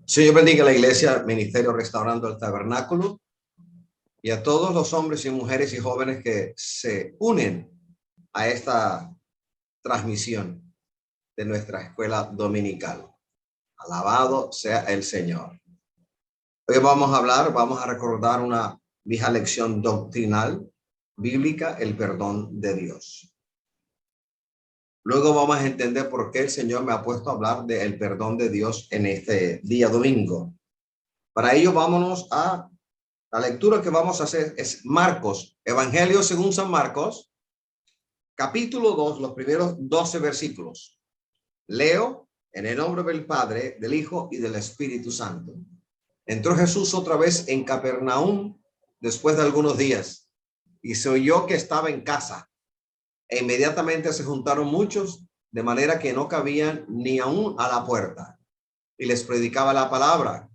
Señor bendiga la iglesia, Ministerio Restaurando el Tabernáculo, y a todos los hombres y mujeres y jóvenes que se unen a esta transmisión de nuestra escuela dominical. Alabado sea el Señor. Hoy vamos a recordar una vieja lección doctrinal bíblica, el perdón de Dios. Luego vamos a entender por qué el Señor me ha puesto a hablar del perdón de Dios en este día domingo. Para ello, vámonos a la lectura que vamos a hacer. Es Marcos, Evangelio según San Marcos, capítulo 2, los primeros 12 versículos. Leo en el nombre del Padre, del Hijo y del Espíritu Santo. Entró Jesús otra vez en Capernaum después de algunos días y se oyó que estaba en casa. E inmediatamente se juntaron muchos, de manera que no cabían ni aún a la puerta, y les predicaba la palabra.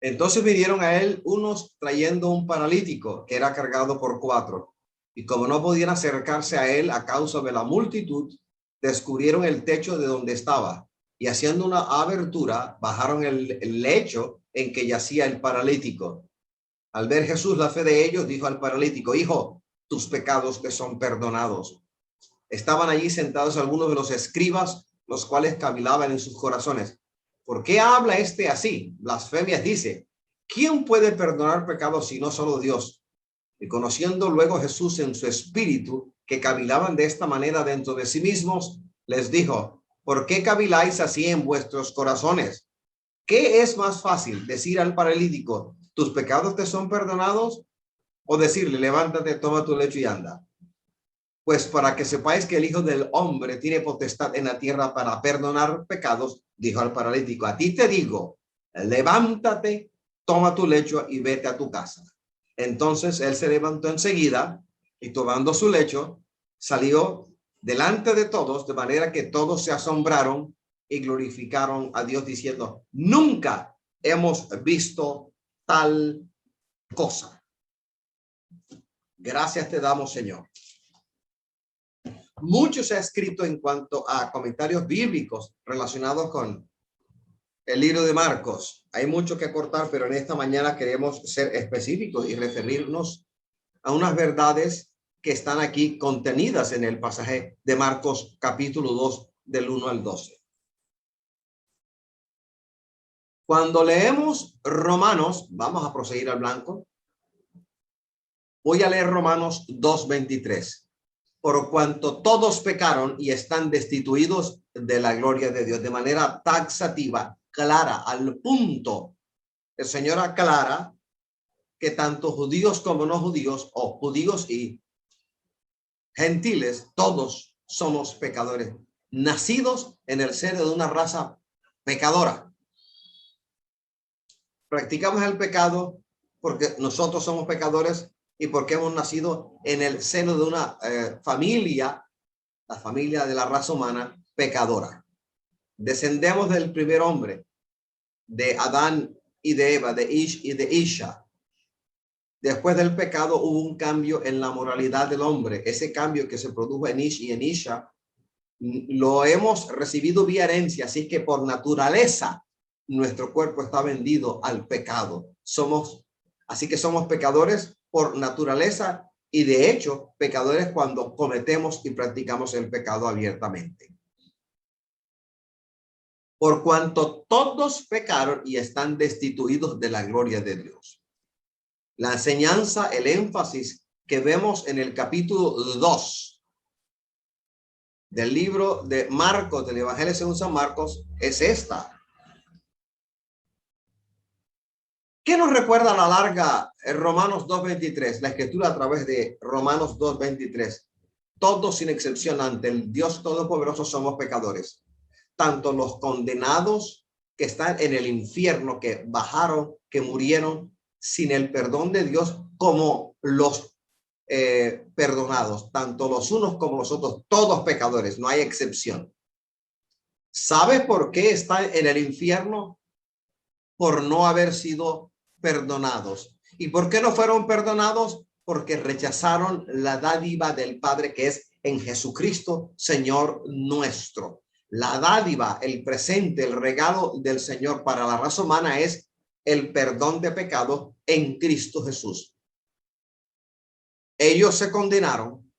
Entonces vinieron a él unos trayendo un paralítico que era cargado por 4, y como no podían acercarse a él a causa de la multitud, descubrieron el techo de donde estaba, y haciendo una abertura, bajaron el lecho en que yacía el paralítico. Al ver Jesús la fe de ellos, dijo al paralítico: hijo, tus pecados te son perdonados. Estaban allí sentados algunos de los escribas, los cuales cavilaban en sus corazones: ¿por qué habla este así? Blasfemias dice. ¿Quién puede perdonar pecados si no solo Dios? Y conociendo luego Jesús en su espíritu que cavilaban de esta manera dentro de sí mismos, les dijo: ¿por qué caviláis así en vuestros corazones? ¿Qué es más fácil, decir al paralítico: tus pecados te son perdonados, o decirle: levántate, toma tu lecho y anda? Pues para que sepáis que el Hijo del Hombre tiene potestad en la tierra para perdonar pecados, dijo al paralítico: a ti te digo, levántate, toma tu lecho y vete a tu casa. Entonces él se levantó enseguida y, tomando su lecho, salió delante de todos, de manera que todos se asombraron y glorificaron a Dios, diciendo: nunca hemos visto tal cosa. Gracias te damos, Señor. Mucho se ha escrito en cuanto a comentarios bíblicos relacionados con el libro de Marcos. Hay mucho que cortar, pero en esta mañana queremos ser específicos y referirnos a unas verdades que están aquí contenidas en el pasaje de Marcos capítulo 2 del 1 al 12. Cuando leemos Romanos, vamos a proseguir al blanco. Voy a leer Romanos 2:23. Por cuanto todos pecaron y están destituidos de la gloria de Dios. De manera taxativa, clara, al punto, el Señor aclara que tanto judíos como no judíos, o judíos y gentiles, todos somos pecadores, nacidos en el seno de una raza pecadora. Practicamos el pecado porque nosotros somos pecadores y porque hemos nacido en el seno de una familia, la familia de la raza humana pecadora. Descendemos del primer hombre, de Adán y de Eva, de Ish y de Isha. Después del pecado hubo un cambio en la moralidad del hombre. Ese cambio que se produjo en Ish y en Isha lo hemos recibido vía herencia, así que por naturaleza nuestro cuerpo está vendido al pecado. Así que somos pecadores por naturaleza y de hecho pecadores cuando cometemos y practicamos el pecado abiertamente. Por cuanto todos pecaron y están destituidos de la gloria de Dios. La enseñanza, el énfasis que vemos en el capítulo 2 del libro de Marcos, del Evangelio según San Marcos, es esta. ¿Qué nos recuerda a la larga Romanos 2:23? La escritura a través de Romanos 2:23. Todos sin excepción ante el Dios Todopoderoso somos pecadores. Tanto los condenados que están en el infierno, que bajaron, que murieron sin el perdón de Dios, como los perdonados, tanto los unos como los otros, todos pecadores, no hay excepción. ¿Sabes por qué están en el infierno? Por no haber sido perdonados. ¿Y por qué no fueron perdonados? Porque rechazaron la dádiva del Padre, que es en Jesucristo, Señor nuestro. La dádiva, el presente, el regalo del Señor para la raza humana es el perdón de pecados en Cristo Jesús. Ellos se condenaron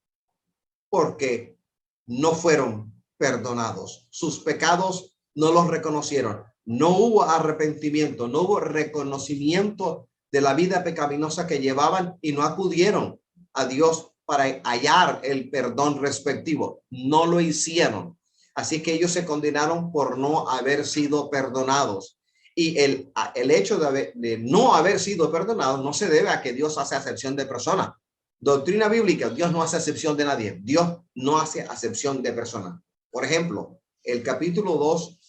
porque no fueron perdonados. Sus pecados no los reconocieron. No hubo arrepentimiento, no hubo reconocimiento de la vida pecaminosa que llevaban y no acudieron a Dios para hallar el perdón respectivo. No lo hicieron. Así que ellos se condenaron por no haber sido perdonados. Y el hecho de no haber sido perdonados no se debe a que Dios hace acepción de personas. Doctrina bíblica, Dios no hace acepción de nadie. Dios no hace acepción de personas. Por ejemplo, el capítulo 2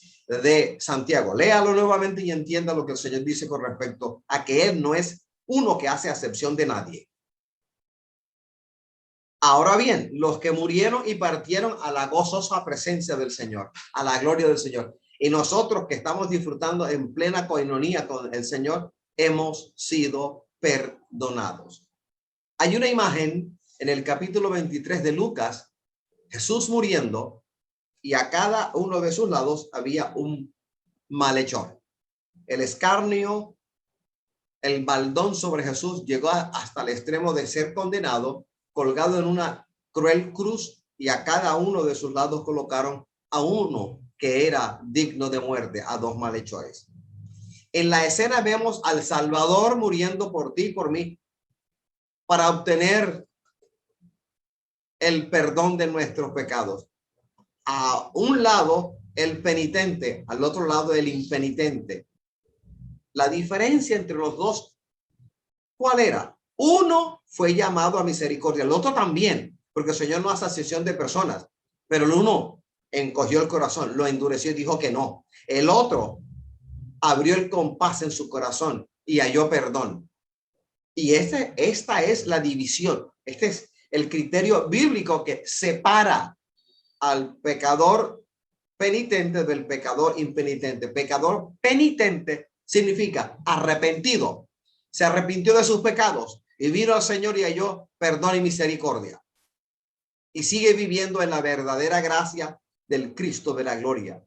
de Santiago. Léalo nuevamente y entienda lo que el Señor dice con respecto a que Él no es uno que hace acepción de nadie. Ahora bien, los que murieron y partieron a la gozosa presencia del Señor, a la gloria del Señor. Y nosotros que estamos disfrutando en plena coinonía con el Señor, hemos sido perdonados. Hay una imagen en el capítulo 23 de Lucas, Jesús muriendo, y a cada uno de sus lados había un malhechor. El escarnio, el baldón sobre Jesús llegó hasta el extremo de ser condenado, colgado en una cruel cruz, y a cada uno de sus lados colocaron a uno que era digno de muerte, a dos malhechores. En la escena vemos al Salvador muriendo por ti y por mí para obtener el perdón de nuestros pecados. A un lado el penitente, al otro lado el impenitente. La diferencia entre los dos, ¿cuál era? Uno fue llamado a misericordia, el otro también, porque el Señor no hace acepción de personas, pero el uno encogió el corazón, lo endureció y dijo que no. El otro abrió el compás en su corazón y halló perdón. Y esta es la división. Este es el criterio bíblico que separa al pecador penitente del pecador impenitente. Pecador penitente significa arrepentido. Se arrepintió de sus pecados y vino al Señor y halló perdón y misericordia. Y sigue viviendo en la verdadera gracia del Cristo de la gloria.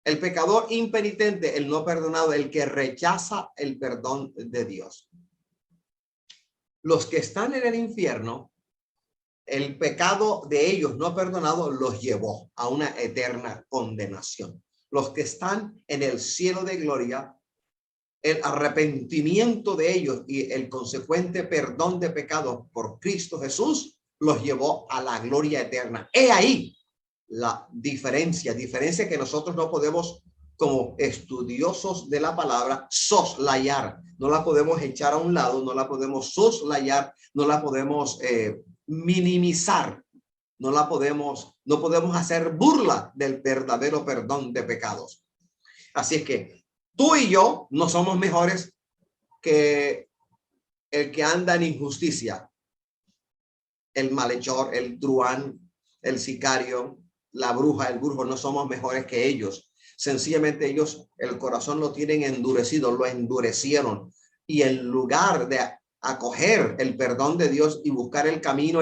El pecador impenitente, el no perdonado, el que rechaza el perdón de Dios. Los que están en el infierno, el pecado de ellos no perdonado los llevó a una eterna condenación. Los que están en el cielo de gloria, el arrepentimiento de ellos y el consecuente perdón de pecados por Cristo Jesús los llevó a la gloria eterna. He ahí la diferencia que nosotros no podemos, como estudiosos de la palabra, soslayar. No la podemos echar a un lado, no la podemos soslayar, no la podemos minimizar, no podemos hacer burla del verdadero perdón de pecados. Así es que tú y yo no somos mejores que el que anda en injusticia, el malhechor, el truán, el sicario, la bruja, el brujo. No somos mejores que ellos. Sencillamente ellos el corazón lo tienen endurecido, lo endurecieron, y en lugar de acoger el perdón de Dios y buscar el camino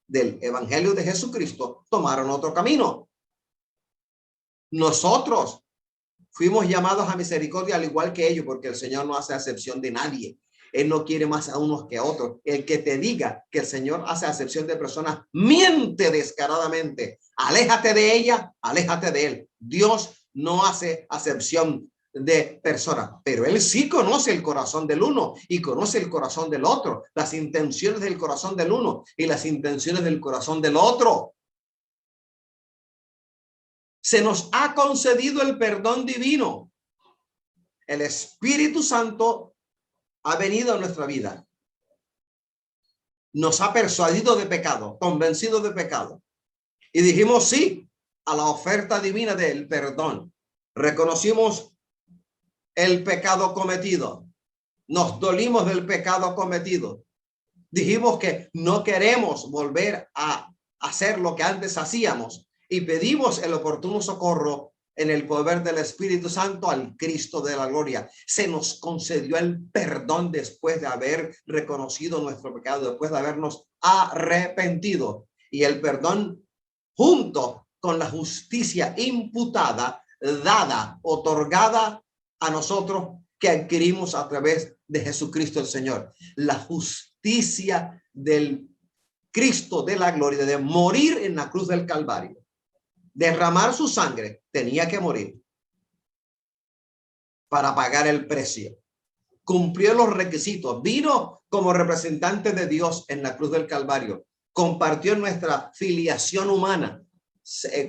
del evangelio de Jesucristo, tomaron otro camino. Nosotros fuimos llamados a misericordia al igual que ellos, porque el Señor no hace acepción de nadie. Él no quiere más a unos que a otros. El que te diga que el Señor hace acepción de personas miente descaradamente. Aléjate de ella, aléjate de él. Dios no hace acepción de personas, pero él sí conoce el corazón del uno y conoce el corazón del otro, las intenciones del corazón del uno y las intenciones del corazón del otro. Se nos ha concedido el perdón divino. El Espíritu Santo ha venido a nuestra vida. Nos ha persuadido de pecado, convencido de pecado. Y dijimos sí a la oferta divina del perdón. Reconocimos el pecado cometido. Nos dolimos del pecado cometido. Dijimos que no queremos volver a hacer lo que antes hacíamos y pedimos el oportuno socorro en el poder del Espíritu Santo al Cristo de la gloria. Se nos concedió el perdón después de haber reconocido nuestro pecado, después de habernos arrepentido. Y el perdón junto con la justicia imputada, dada, otorgada a nosotros que adquirimos a través de Jesucristo el Señor. La justicia del Cristo de la gloria, de morir en la cruz del Calvario, derramar su sangre, tenía que morir para pagar el precio. Cumplió los requisitos, vino como representante de Dios en la cruz del Calvario, compartió nuestra filiación humana,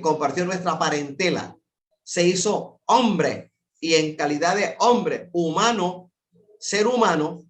compartió nuestra parentela, se hizo hombre y en calidad de hombre humano, ser humano,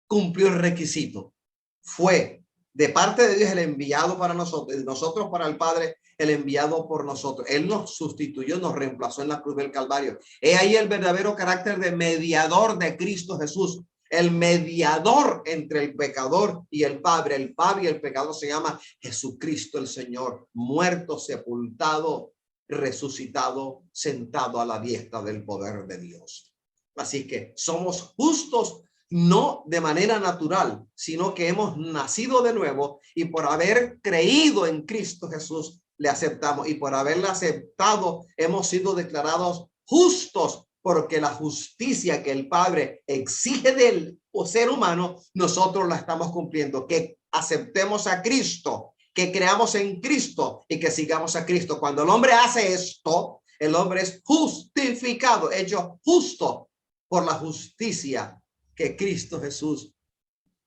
cumplió el requisito. Fue de parte de Dios el enviado para nosotros, de nosotros para el Padre, el enviado por nosotros. Él nos sustituyó, nos reemplazó en la cruz del Calvario. He ahí el verdadero carácter de mediador de Cristo Jesús. El mediador entre el pecador y el Padre. El Padre y el pecador se llama Jesucristo el Señor, muerto, sepultado, resucitado, sentado a la diestra del poder de Dios. Así que somos justos no de manera natural, sino que hemos nacido de nuevo y por haber creído en Cristo Jesús le aceptamos, y por haberle aceptado hemos sido declarados justos, porque la justicia que el Padre exige del ser humano, nosotros la estamos cumpliendo, que aceptemos a Cristo, que creamos en Cristo y que sigamos a Cristo. Cuando el hombre hace esto, el hombre es justificado, hecho justo por la justicia que Cristo Jesús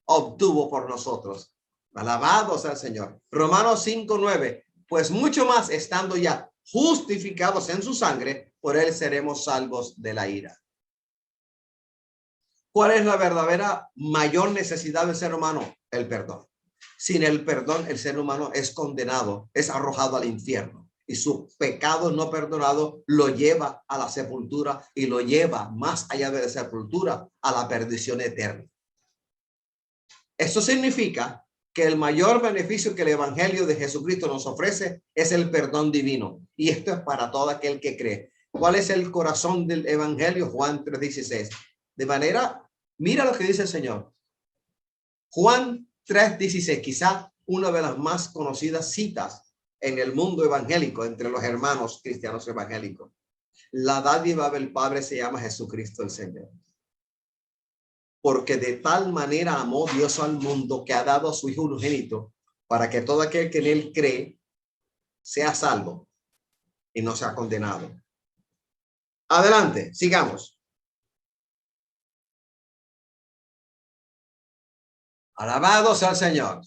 obtuvo por nosotros. Alabado sea el Señor. Romanos 5:9. Pues mucho más, estando ya justificados en su sangre, por él seremos salvos de la ira. ¿Cuál es la verdadera mayor necesidad del ser humano? El perdón. Sin el perdón, el ser humano es condenado, es arrojado al infierno. Y su pecado no perdonado lo lleva a la sepultura y lo lleva más allá de la sepultura a la perdición eterna. Esto significa que el mayor beneficio que el evangelio de Jesucristo nos ofrece es el perdón divino. Y esto es para todo aquel que cree. ¿Cuál es el corazón del evangelio? Juan 3:16. De manera, mira lo que dice el Señor. Juan 3:16, quizá una de las más conocidas citas en el mundo evangélico entre los hermanos cristianos evangélicos. La dádiva del Padre se llama Jesucristo el Señor. Porque de tal manera amó Dios al mundo que ha dado a su Hijo unigénito para que todo aquel que en él cree sea salvo y no sea condenado. Adelante, sigamos. Alabado sea el Señor.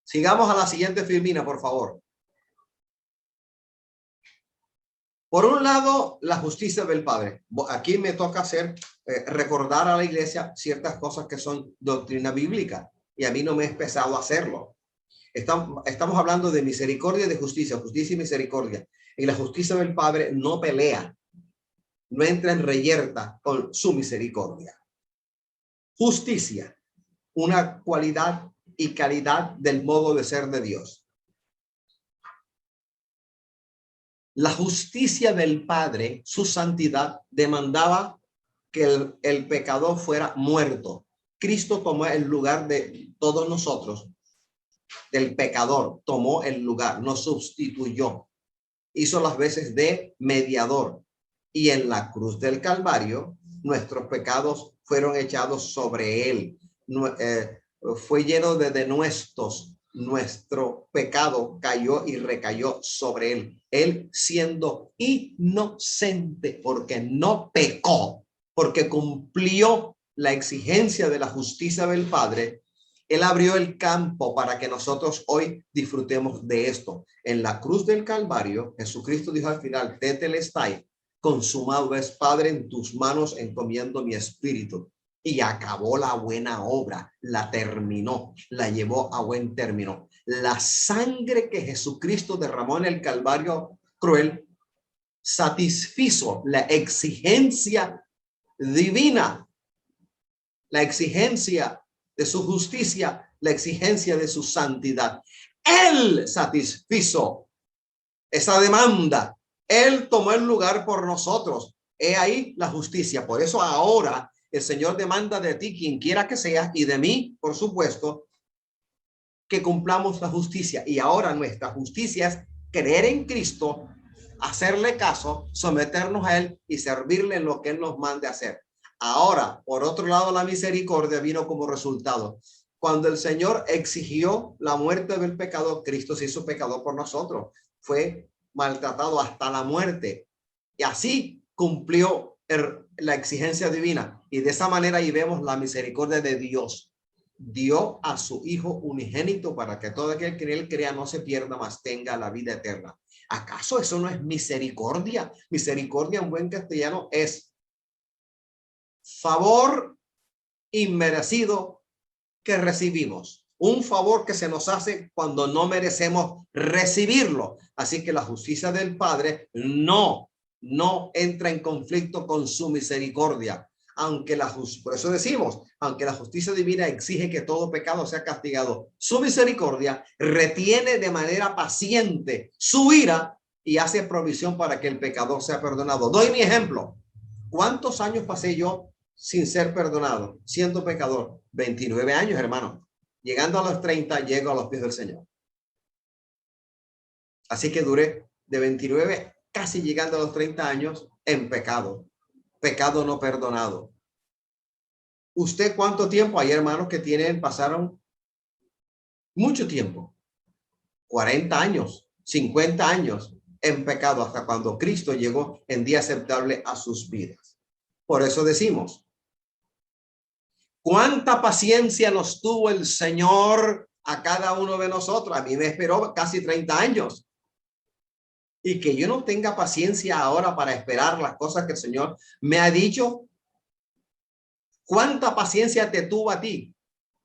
Sigamos a la siguiente filmina, por favor. Por un lado, la justicia del Padre. Aquí me toca recordar a la iglesia ciertas cosas que son doctrina bíblica y a mí no me es pesado hacerlo. Estamos hablando de misericordia y de justicia, justicia y misericordia. Y la justicia del Padre no pelea, no entra en reyerta con su misericordia. Justicia, una cualidad y calidad del modo de ser de Dios. La justicia del Padre, su santidad, demandaba que el pecador fuera muerto. Cristo tomó el lugar de todos nosotros, del pecador, tomó el lugar, nos sustituyó, hizo las veces de mediador. Y en la cruz del Calvario, nuestros pecados fueron echados sobre él. Fue lleno de denuestos. Nuestro pecado cayó y recayó sobre él. Él siendo inocente porque no pecó, porque cumplió la exigencia de la justicia del Padre. Él abrió el campo para que nosotros hoy disfrutemos de esto. En la cruz del Calvario, Jesucristo dijo al final, tetelestai, consumado es, Padre, en tus manos encomiendo mi espíritu. Y acabó la buena obra, la terminó, la llevó a buen término. La sangre que Jesucristo derramó en el Calvario cruel satisfizo la exigencia divina, la exigencia de su justicia, la exigencia de su santidad. Él satisfizo esa demanda. Él tomó el lugar por nosotros. He ahí la justicia. Por eso ahora el Señor demanda de ti, quien quiera que seas, y de mí, por supuesto, que cumplamos la justicia. Y ahora nuestra justicia es creer en Cristo, hacerle caso, someternos a Él y servirle en lo que Él nos mande hacer. Ahora, por otro lado, la misericordia vino como resultado. Cuando el Señor exigió la muerte del pecador, Cristo se hizo pecador por nosotros. Fue maltratado hasta la muerte. Y así cumplió la exigencia divina. Y de esa manera ahí vemos la misericordia de Dios. Dio a su Hijo unigénito para que todo aquel que en Él crea no se pierda, mas tenga la vida eterna. ¿Acaso eso no es misericordia? Misericordia en buen castellano es favor inmerecido que recibimos. Un favor que se nos hace cuando no merecemos recibirlo. Así que la justicia del Padre no entra en conflicto con su misericordia. Por eso decimos, aunque la justicia divina exige que todo pecado sea castigado, su misericordia retiene de manera paciente su ira y hace provisión para que el pecador sea perdonado. Doy mi ejemplo. ¿Cuántos años pasé yo sin ser perdonado, siendo pecador? 29 años, hermano. Llegando a los 30, llego a los pies del Señor. Así que duré de 29, casi llegando a los 30 años, en pecado. Pecado no perdonado. ¿Usted cuánto tiempo? Hay hermanos que pasaron mucho tiempo. 40 años, 50 años en pecado hasta cuando Cristo llegó en día aceptable a sus vidas. Por eso decimos, ¿cuánta paciencia nos tuvo el Señor a cada uno de nosotros? A mí me esperó casi 30 años. Y que yo no tenga paciencia ahora para esperar las cosas que el Señor me ha dicho. ¿Cuánta paciencia te tuvo a ti?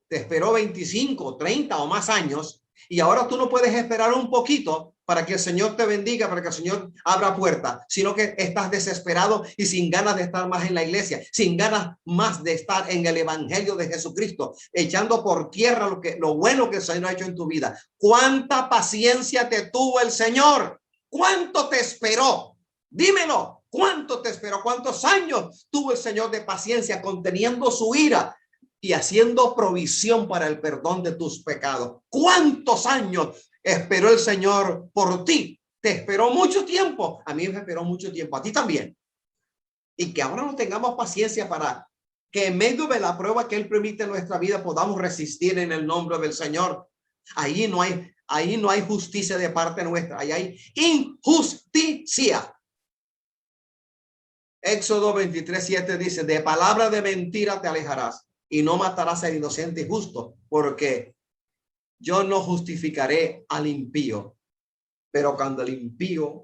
Te esperó 25, 30 o más años. Y ahora tú no puedes esperar un poquito para que el Señor te bendiga, para que el Señor abra puertas, sino que estás desesperado y sin ganas de estar más en la iglesia, sin ganas más de estar en el evangelio de Jesucristo, echando por tierra lo bueno que el Señor ha hecho en tu vida. ¿Cuánta paciencia te tuvo el Señor? ¿Cuánto te esperó? Dímelo. ¿Cuánto te esperó? ¿Cuántos años tuvo el Señor de paciencia conteniendo su ira y haciendo provisión para el perdón de tus pecados? ¿Cuántos años esperó el Señor por ti? Te esperó mucho tiempo. A mí me esperó mucho tiempo. A ti también. Y que ahora no tengamos paciencia para que en medio de la prueba que Él permite en nuestra vida podamos resistir en el nombre del Señor. Ahí no hay justicia de parte nuestra. Ahí hay injusticia. Éxodo 23:7 dice, de palabra de mentira te alejarás y no matarás al inocente y justo, porque yo no justificaré al impío. Pero cuando el impío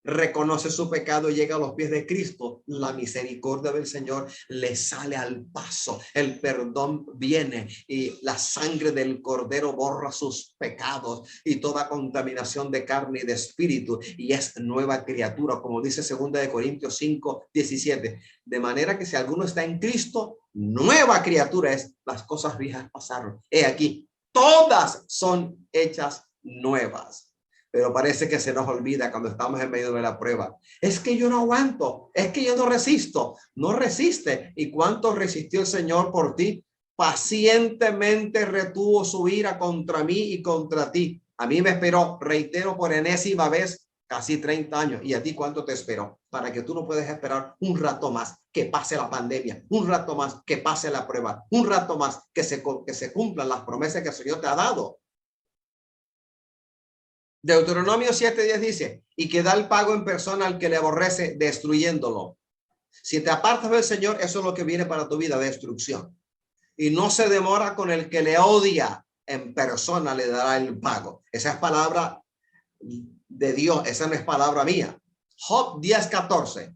reconoce su pecado y llega a los pies de Cristo, la misericordia del Señor le sale al paso. El perdón viene y la sangre del Cordero borra sus pecados y toda contaminación de carne y de espíritu, y es nueva criatura, como dice 2 Corintios 5:17. De manera que si alguno está en Cristo, nueva criatura es. Las cosas viejas pasaron. He aquí, todas son hechas nuevas. Pero parece que se nos olvida cuando estamos en medio de la prueba. Es que yo no aguanto, es que yo no resisto. No resiste. ¿Y cuánto resistió el Señor por ti? Pacientemente retuvo su ira contra mí y contra ti. A mí me esperó, reitero por enésima vez, casi 30 años. ¿Y a ti cuánto te esperó? Para que tú no puedas esperar un rato más que pase la pandemia, un rato más que pase la prueba, un rato más que se cumplan las promesas que el Señor te ha dado. Deuteronomio 7:10 dice, y que da el pago en persona al que le aborrece, destruyéndolo. Si te apartas del Señor, eso es lo que viene para tu vida, destrucción. Y no se demora con el que le odia, en persona le dará el pago. Esa es palabra de Dios, esa no es palabra mía. Job 10:14,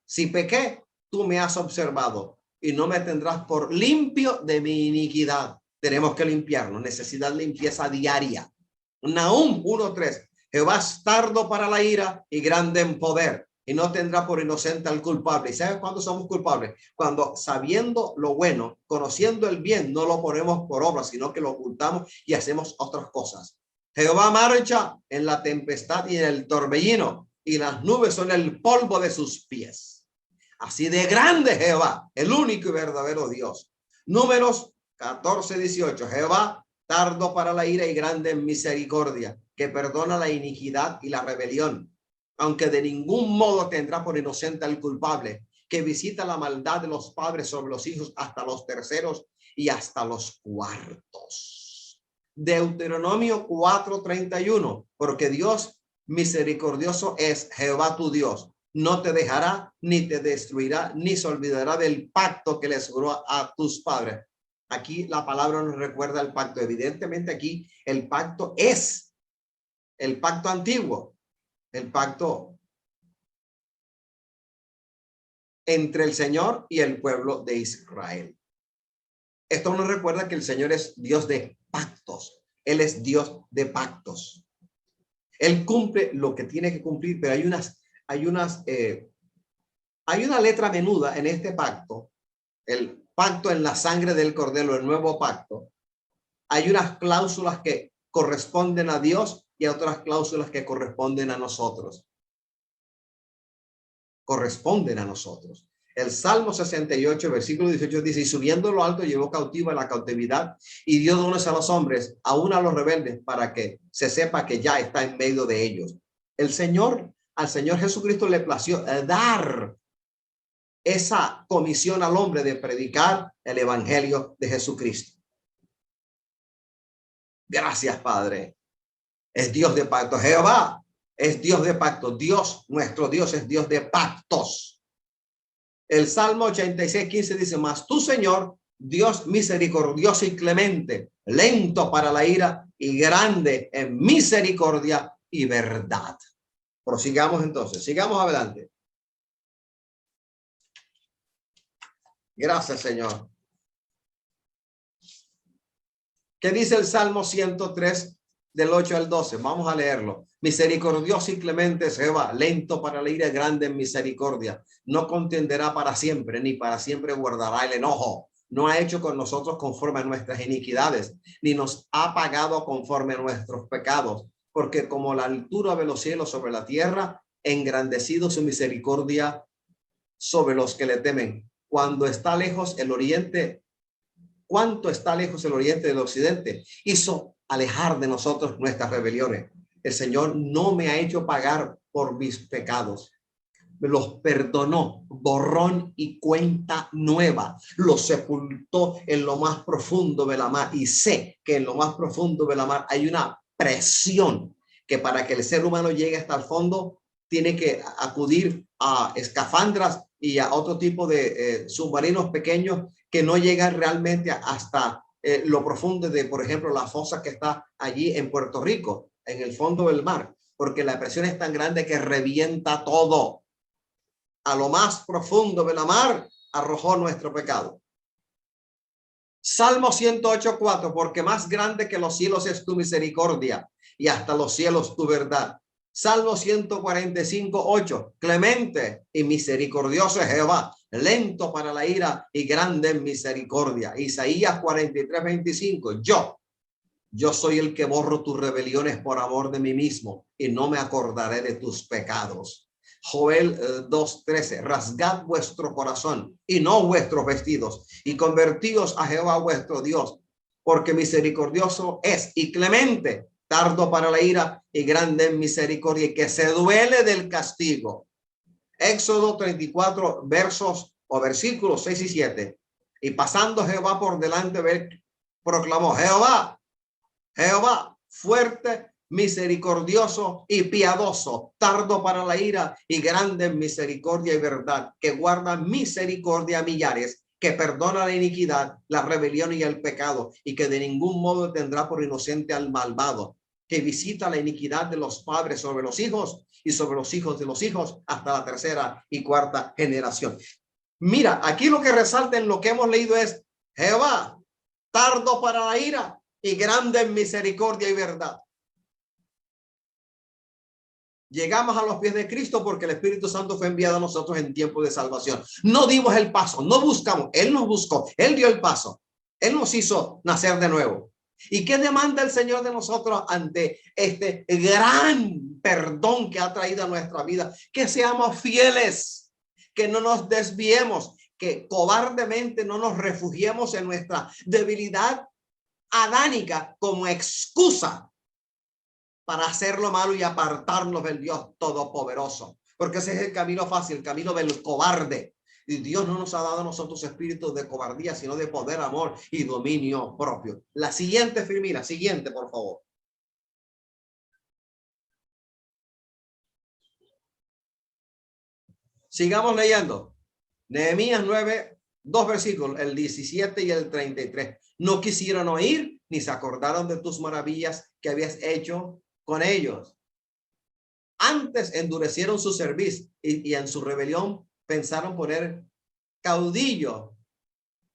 si pequé, tú me has observado y no me tendrás por limpio de mi iniquidad. Tenemos que limpiarnos, necesidad de limpieza diaria. Nahum 1:3, Jehová es tardo para la ira y grande en poder, y no tendrá por inocente al culpable. ¿Y sabes cuándo somos culpables? Cuando sabiendo lo bueno, conociendo el bien, no lo ponemos por obra, sino que lo ocultamos y hacemos otras cosas. Jehová marcha en la tempestad y en el torbellino, y las nubes son el polvo de sus pies. Así de grande Jehová, el único y verdadero Dios. Números 14:18, Jehová tardo para la ira y grande en misericordia, que perdona la iniquidad y la rebelión, aunque de ningún modo tendrá por inocente al culpable, que visita la maldad de los padres sobre los hijos hasta los terceros y hasta los cuartos. Deuteronomio 4:31, porque Dios misericordioso es Jehová tu Dios. No te dejará, ni te destruirá, ni se olvidará del pacto que les juró a tus padres. Aquí la palabra nos recuerda el pacto. Evidentemente aquí el pacto es el pacto antiguo, el pacto entre el Señor y el pueblo de Israel. Esto nos recuerda que el Señor es Dios de pactos. Él es Dios de pactos. Él cumple lo que tiene que cumplir, pero hay una letra menuda en este pacto, el pacto en la sangre del Cordero, el nuevo pacto. Hay unas cláusulas que corresponden a Dios y otras cláusulas que corresponden a nosotros. Corresponden a nosotros. El Salmo 68, versículo 18 dice, y subiendo lo alto llevó cautivo a la cautividad y dio dones a los hombres, aún a los rebeldes, para que se sepa que ya está en medio de ellos. Al Señor Jesucristo le plació dar esa comisión al hombre de predicar el evangelio de Jesucristo. Gracias, Padre. Es Dios de pacto. Jehová es Dios de pacto. Dios, nuestro Dios, es Dios de pactos. El Salmo 86:15 dice, mas tú, Señor, Dios misericordioso y clemente, lento para la ira y grande en misericordia y verdad. Prosigamos entonces, sigamos adelante. Gracias, Señor. ¿Qué dice el Salmo 103 del 8 al 12? Vamos a leerlo. Misericordioso y clemente es Jehová, lento para la ira, grande en misericordia. No contenderá para siempre, ni para siempre guardará el enojo. No ha hecho con nosotros conforme a nuestras iniquidades, ni nos ha pagado conforme a nuestros pecados. Porque como la altura de los cielos sobre la tierra, engrandecido su misericordia sobre los que le temen. Cuando está lejos el oriente, cuánto está lejos el oriente del occidente, hizo alejar de nosotros nuestras rebeliones. El Señor no me ha hecho pagar por mis pecados. Me los perdonó, borrón y cuenta nueva. Los sepultó en lo más profundo de la mar. Y sé que en lo más profundo de la mar hay una presión que para que el ser humano llegue hasta el fondo tiene que acudir a escafandras y a otro tipo de submarinos pequeños que no llegan realmente hasta lo profundo de, por ejemplo, la fosa que está allí en Puerto Rico, en el fondo del mar, porque la presión es tan grande que revienta todo. A lo más profundo de la mar arrojó nuestro pecado. Salmo 108:4, porque más grande que los cielos es tu misericordia y hasta los cielos tu verdad. Salmo 145:8, clemente y misericordioso es Jehová, lento para la ira y grande en misericordia. Isaías 43:25, yo soy el que borro tus rebeliones por amor de mí mismo y no me acordaré de tus pecados. Joel 2:13, rasgad vuestro corazón y no vuestros vestidos y convertíos a Jehová vuestro Dios, porque misericordioso es y clemente, tardo para la ira y grande en misericordia, y que se duele del castigo. Éxodo 34 versos o versículos 6 y 7. Y pasando Jehová por delante de él, proclamó, Jehová, fuerte, misericordioso y piadoso, tardo para la ira y grande en misericordia y verdad, que guarda misericordia a millares, que perdona la iniquidad, la rebelión y el pecado, y que de ningún modo tendrá por inocente al malvado, que visita la iniquidad de los padres sobre los hijos y sobre los hijos de los hijos hasta la tercera y cuarta generación. Mira, aquí lo que resalta en lo que hemos leído es Jehová, tardo para la ira y grande en misericordia y verdad. Llegamos a los pies de Cristo porque el Espíritu Santo fue enviado a nosotros en tiempo de salvación. No dimos el paso, no buscamos. Él nos buscó, Él dio el paso. Él nos hizo nacer de nuevo. ¿Y qué demanda el Señor de nosotros ante este gran perdón que ha traído a nuestra vida? Que seamos fieles, que no nos desviemos, que cobardemente no nos refugiemos en nuestra debilidad adánica como excusa para hacer lo malo y apartarnos del Dios Todopoderoso. Porque ese es el camino fácil, el camino del cobarde. Y Dios no nos ha dado a nosotros espíritu de cobardía, sino de poder, amor y dominio propio. La siguiente, Firmina, siguiente, por favor. Sigamos leyendo. Nehemías 9, 2 versículos, el 17 y el 33. No quisieron oír ni se acordaron de tus maravillas que habías hecho con ellos. Antes endurecieron su cerviz y en su rebelión pensaron poner caudillo.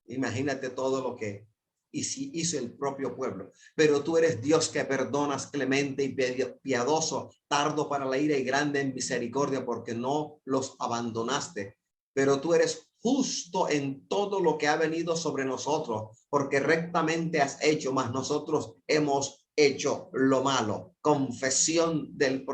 Imagínate todo lo que hizo el propio pueblo. Pero tú eres Dios que perdonas, clemente y piadoso, tardo para la ira y grande en misericordia, porque no los abandonaste. Pero tú eres justo en todo lo que ha venido sobre nosotros, porque rectamente has hecho, mas nosotros hemos hecho lo malo. Confesión del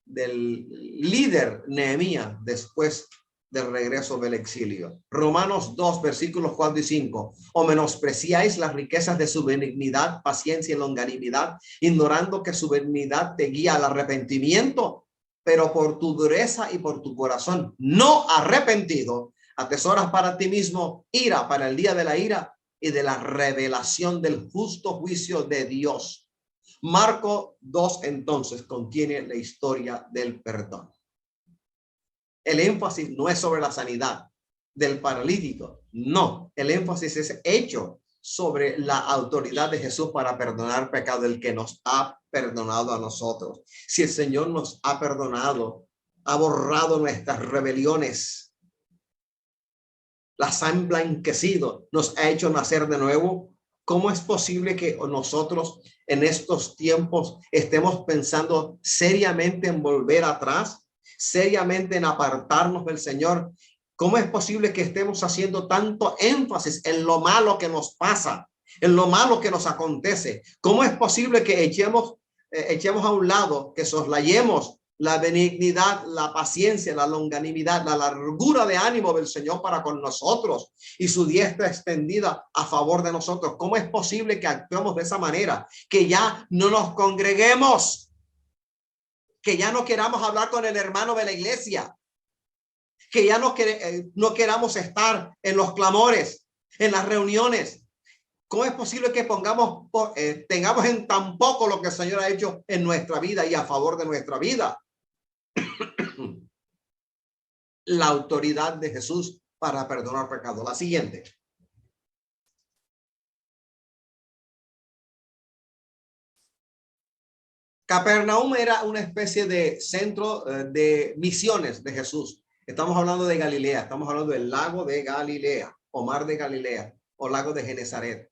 líder Nehemías después del regreso del exilio. Romanos 2, versículos 4 y 5. O menospreciáis las riquezas de su benignidad, paciencia y longanimidad, ignorando que su benignidad te guía al arrepentimiento, pero por tu dureza y por tu corazón no arrepentido, atesoras para ti mismo ira para el día de la ira y de la revelación del justo juicio de Dios. Marco 2 entonces contiene la historia del perdón. El énfasis no es sobre la sanidad del paralítico, no, el énfasis es hecho sobre la autoridad de Jesús para perdonar pecado, el que nos ha perdonado a nosotros. Si el Señor nos ha perdonado, ha borrado nuestras rebeliones, las ha emblanquecido, nos ha hecho nacer de nuevo, ¿cómo es posible que nosotros en estos tiempos estemos pensando seriamente en volver atrás? Seriamente en apartarnos del Señor? ¿Cómo es posible que estemos haciendo tanto énfasis en lo malo que nos pasa, en lo malo que nos acontece? ¿Cómo es posible que echemos a un lado, que soslayemos la benignidad, la paciencia, la longanimidad, la largura de ánimo del Señor para con nosotros y su diestra extendida a favor de nosotros? ¿Cómo es posible que actuemos de esa manera? Que ya no nos congreguemos, que ya no queramos hablar con el hermano de la iglesia, que ya no queramos estar en los clamores, en las reuniones. ¿Cómo es posible que tengamos en tan poco lo que el Señor ha hecho en nuestra vida y a favor de nuestra vida? La autoridad de Jesús para perdonar pecado. La siguiente. Capernaum era una especie de centro de misiones de Jesús. Estamos hablando de Galilea, estamos hablando del lago de Galilea, o mar de Galilea, o lago de Genezaret.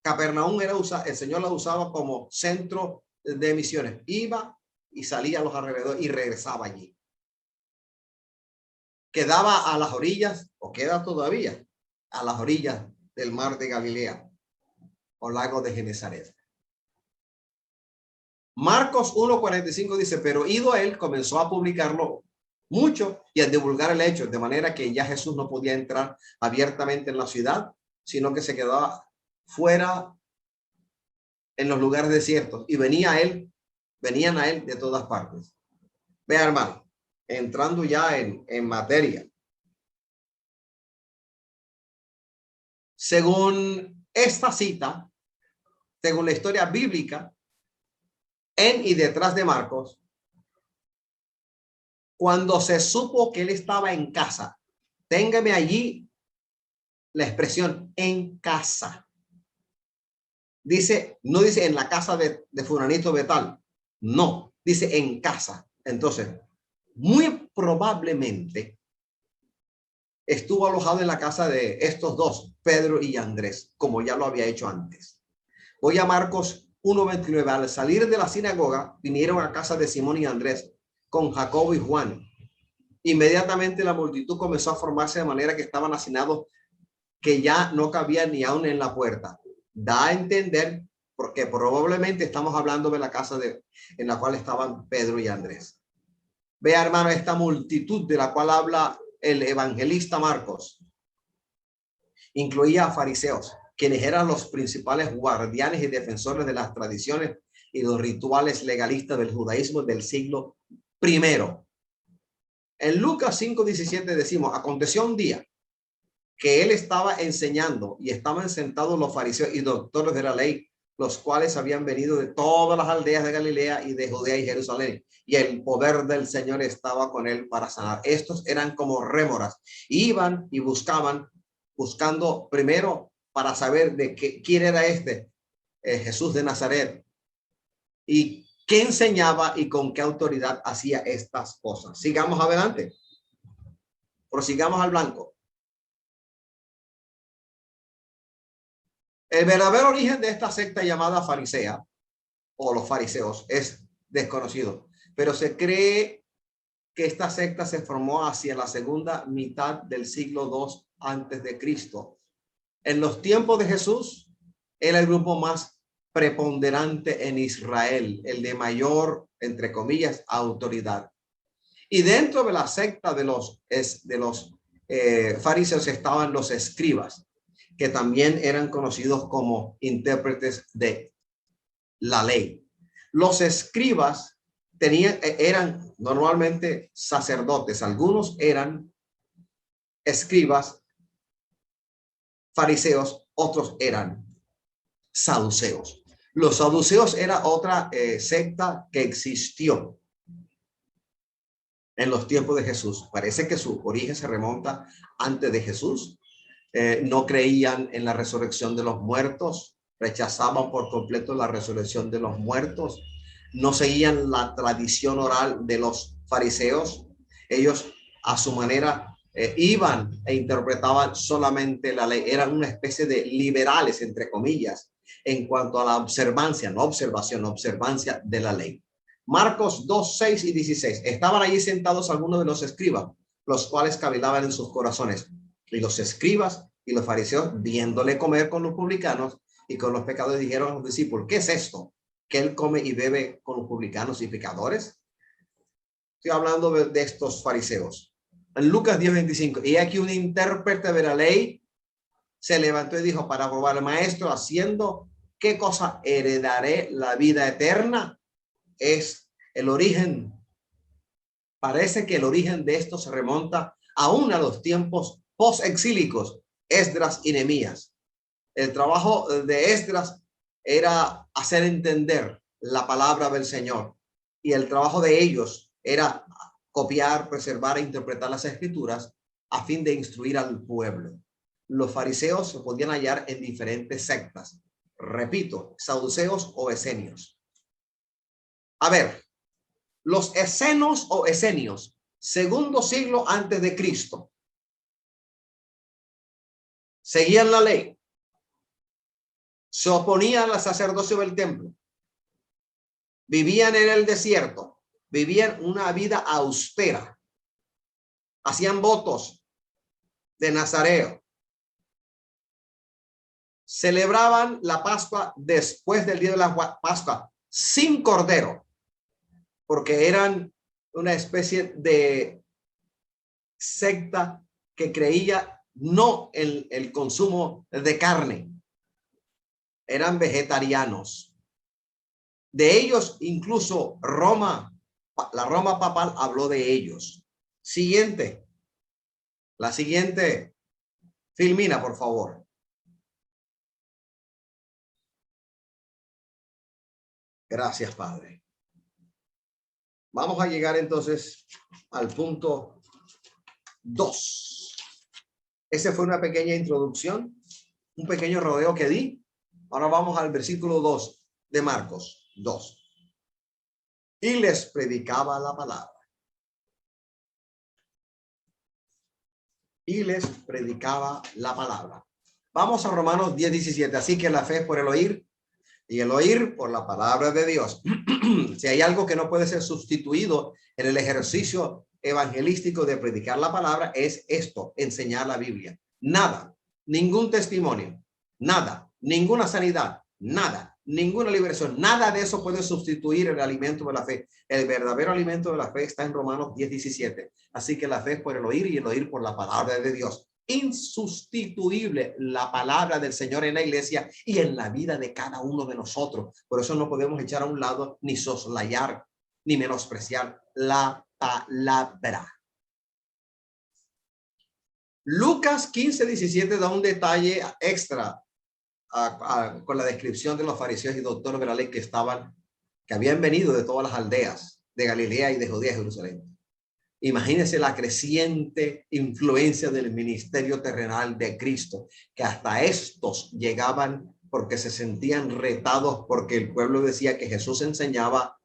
Capernaum el Señor la usaba como centro de misiones. Iba y salía a los alrededores y regresaba allí. Quedaba a las orillas, o queda todavía, a las orillas del mar de Galilea, o lago de Genezaret. Marcos 1:45 dice, pero ido él, comenzó a publicarlo mucho y a divulgar el hecho, de manera que ya Jesús no podía entrar abiertamente en la ciudad, sino que se quedaba fuera en los lugares desiertos, y venían a él de todas partes. Vea, hermano, entrando ya en materia. Según esta cita, según la historia bíblica, en y detrás de Marcos, cuando se supo que él estaba en casa, téngame allí la expresión en casa. Dice, no dice en la casa de fulanito de tal, no, dice en casa. Entonces, muy probablemente estuvo alojado en la casa de estos dos, Pedro y Andrés, como ya lo había hecho antes. Voy a Marcos 1:29. Al salir de la sinagoga, vinieron a casa de Simón y Andrés con Jacobo y Juan. Inmediatamente la multitud comenzó a formarse de manera que estaban hacinados, que ya no cabía ni aún en la puerta. Da a entender, porque probablemente estamos hablando de la casa en la cual estaban Pedro y Andrés. Vea, hermano, esta multitud de la cual habla el evangelista Marcos incluía a fariseos, quienes eran los principales guardianes y defensores de las tradiciones y los rituales legalistas del judaísmo del siglo primero. En Lucas 5:17 decimos, aconteció un día que él estaba enseñando y estaban sentados los fariseos y doctores de la ley, los cuales habían venido de todas las aldeas de Galilea y de Judea y Jerusalén, y el poder del Señor estaba con él para sanar. Estos eran como rémoras, iban y buscando primero para saber de quién era Jesús de Nazaret, y qué enseñaba y con qué autoridad hacía estas cosas. Sigamos adelante. Prosigamos al blanco. El verdadero origen de esta secta llamada farisea o los fariseos es desconocido, pero se cree que esta secta se formó hacia la segunda mitad del siglo II antes de Cristo. En los tiempos de Jesús era el grupo más preponderante en Israel, el de mayor, entre comillas, autoridad. Y dentro de la secta de los fariseos estaban los escribas, que también eran conocidos como intérpretes de la ley. Los escribas eran normalmente sacerdotes, algunos eran escribas, fariseos, otros eran saduceos. Los saduceos era otra secta que existió en los tiempos de Jesús. Parece que su origen se remonta antes de Jesús. No creían en la resurrección de los muertos, rechazaban por completo la resurrección de los muertos, no seguían la tradición oral de los fariseos. Ellos a su manera iban e interpretaban solamente la ley. Eran una especie de liberales, entre comillas, en cuanto a la observancia, no observación, observancia de la ley. Marcos 2, 6 y 16. Estaban allí sentados algunos de los escribas, los cuales cavilaban en sus corazones. Y los escribas y los fariseos, viéndole comer con los publicanos y con los pecadores, dijeron a los discípulos, ¿qué es esto? ¿Que él come y bebe con los publicanos y pecadores? Estoy hablando de estos fariseos. En Lucas 10:25, y aquí un intérprete de la ley se levantó y dijo para probar al maestro, haciendo, ¿qué cosa heredaré la vida eterna? Es el origen. Parece que el origen de esto se remonta aún a los tiempos post-exílicos, Esdras y Nehemías. El trabajo de Esdras era hacer entender la palabra del Señor, y el trabajo de ellos era copiar, preservar e interpretar las escrituras a fin de instruir al pueblo. Los fariseos se podían hallar en diferentes sectas. Repito, saduceos o esenios. A ver, los esenos o esenios, segundo siglo antes de Cristo, seguían la ley, se oponían al sacerdocio del templo, vivían en el desierto, vivían una vida austera, hacían votos de nazareo, celebraban la Pascua después del día de la Pascua sin cordero, porque eran una especie de secta que creía no en el consumo de carne. Eran vegetarianos. De ellos, incluso la Roma papal habló de ellos. Siguiente. La siguiente. Filmina, por favor. Gracias, Padre. Vamos a llegar entonces al punto 2. Esa fue una pequeña introducción, un pequeño rodeo que di. Ahora vamos al versículo 2 de Marcos 2. Y les predicaba la palabra. Y les predicaba la palabra. Vamos a Romanos 10:17. Así que la fe es por el oír y el oír por la palabra de Dios. Si hay algo que no puede ser sustituido en el ejercicio evangelístico de predicar la palabra, es esto: enseñar la Biblia. Nada, ningún testimonio, nada, ninguna sanidad, nada, ninguna liberación, nada de eso puede sustituir el alimento de la fe. El verdadero alimento de la fe está en Romanos 10:17. Así que la fe es por el oír y el oír por la palabra de Dios. insustituible la palabra del Señor en la iglesia y en la vida de cada uno de nosotros. Por eso no podemos echar a un lado ni soslayar ni menospreciar la palabra. Lucas 15:17 da un detalle extra con la descripción de los fariseos y doctores de la ley que habían venido de todas las aldeas de Galilea y de Judea y Jerusalén. Imagínense la creciente influencia del ministerio terrenal de Cristo, que hasta estos llegaban porque se sentían retados, porque el pueblo decía que Jesús enseñaba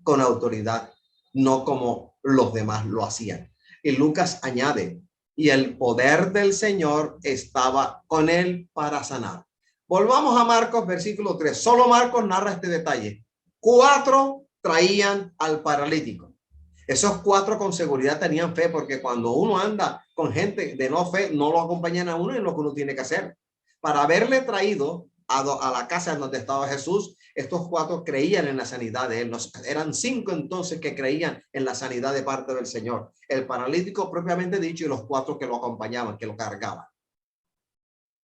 con autoridad, no como los demás lo hacían. Y Lucas añade, y el poder del Señor estaba con él para sanar. Volvamos a Marcos, versículo 3. Solo Marcos narra este detalle. 4 traían al paralítico. Esos 4 con seguridad tenían fe, porque cuando uno anda con gente de no fe, no lo acompañan a uno en lo que uno tiene que hacer. Para haberle traído a la casa en donde estaba Jesús, estos 4 creían en la sanidad de él. Eran 5 entonces que creían en la sanidad de parte del Señor. El paralítico propiamente dicho y los 4 que lo acompañaban, que lo cargaban.